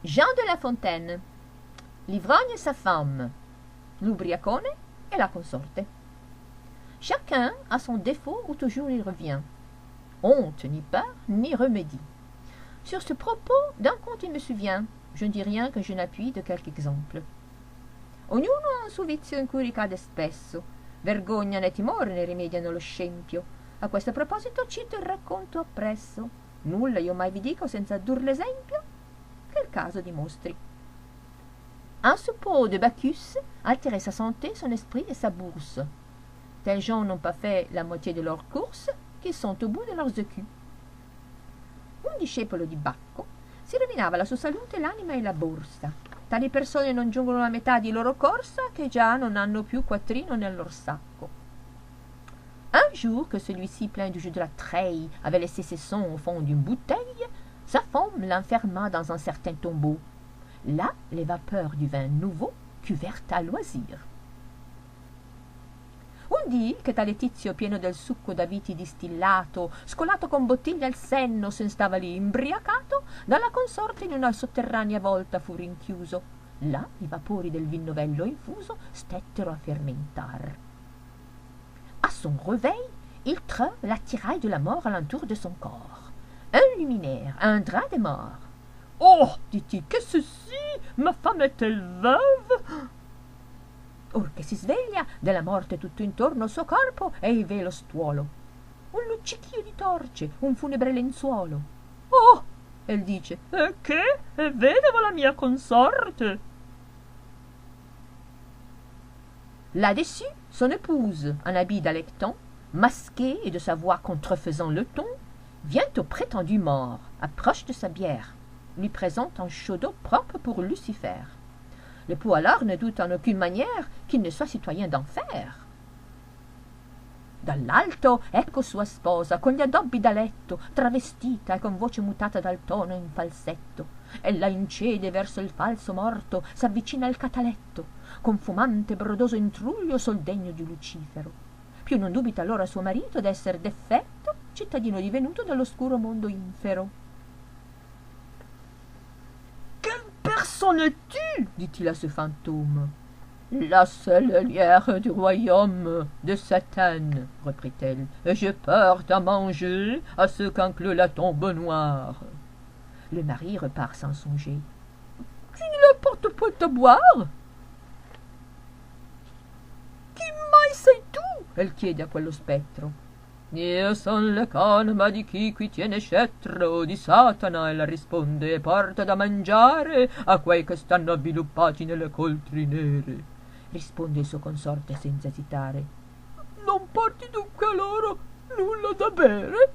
Jean de La Fontaine, l'ivrogne et sa femme, l'ubriacone et la consorte. Chacun a son défaut où toujours il revient. Honte ni peur ni remédie. Sur ce propos, d'un conte il me souvient, je ne dis rien que je n'appuie de quelque exemple. Ognuno ha un suo vizio in cui ricade spesso, vergogna né timore ne rimediano lo scempio. A questo proposito cito il racconto appresso. Nulla io mai vi dico senza dur l'esempio che il caso dimostri. Un soupeau de Bacchus altérait sa santé, son esprit et sa bourse. Tels gens n'ont pas fait la moitié de leur course, qu'ils sont au bout de leurs écus. Un discepolo di Bacco si rovinava la sua salute, l'anima e la borsa. Tali persone non giungono alla metà di loro corsa che già non hanno più quattrino nel loro sacco. Un jour que celui-ci, plein du jeu de la treille, avait laissé ses sons au fond d'une bouteille, sa femme l'enferma dans un certain tombeau. Là, les vapeurs du vin nouveau cuvèrent à loisir. Un dì che tale tizio, pieno del succo da viti distillato, scolato con bottiglie al senno, se ne stava lì imbriacato, dalla consorte in una sotterranea volta fu rinchiuso. Là i vapori del vin novello infuso stettero a fermentar. À son réveil, il trouve l'attirail de la mort alentour de son corps. Un luminaire, un drap de mort. « Oh !» dit-il, « qu'est ceci? Ma femme est-elle veuve ?» Or che si sveglia, della morte tutto intorno al suo corpo e il velo stuolo. Un luccichio di torce, un funebre lenzuolo. «Oh!» elle dice, « che? E vedevo la mia consorte!» Là-dessus, son épouse, en habit d'Alecton, masquée et de sa voix contrefaisant le ton, vient au prétendu mort, approche de sa bière, lui présente un chaud d'eau propre pour Lucifer. L'époux alors ne doute en aucune manière qu'il ne soit citoyen d'enfer. Dall'alto ecco sua sposa con gli addobbi da letto, travestita e con voce mutata dal tono in falsetto. Ella incede verso il falso morto, s'avvicina al cataletto, con fumante brodoso intruglio sol degno di Lucifero. Più non dubita allora suo marito d'esser d'effetto cittadino divenuto dall'oscuro mondo infero. «Quelle personne es-tu?» dit-il à ce fantôme. «La cellelière du royaume de Satan», reprit-elle, « et je porte à manger à ceux qu'inclut la tombe noire. » Le mari repart sans songer. « Tu ne leur portes point à boire ?»« Chi mai sei tu? » elle chiede a quello spettro. «Io son le canma di chi qui tiene scettro di Satana», ella risponde, «e porta da mangiare a quei che stanno avviluppati nelle coltri nere». Risponde il suo consorte senza esitare. «Non porti dunque a loro nulla da bere?»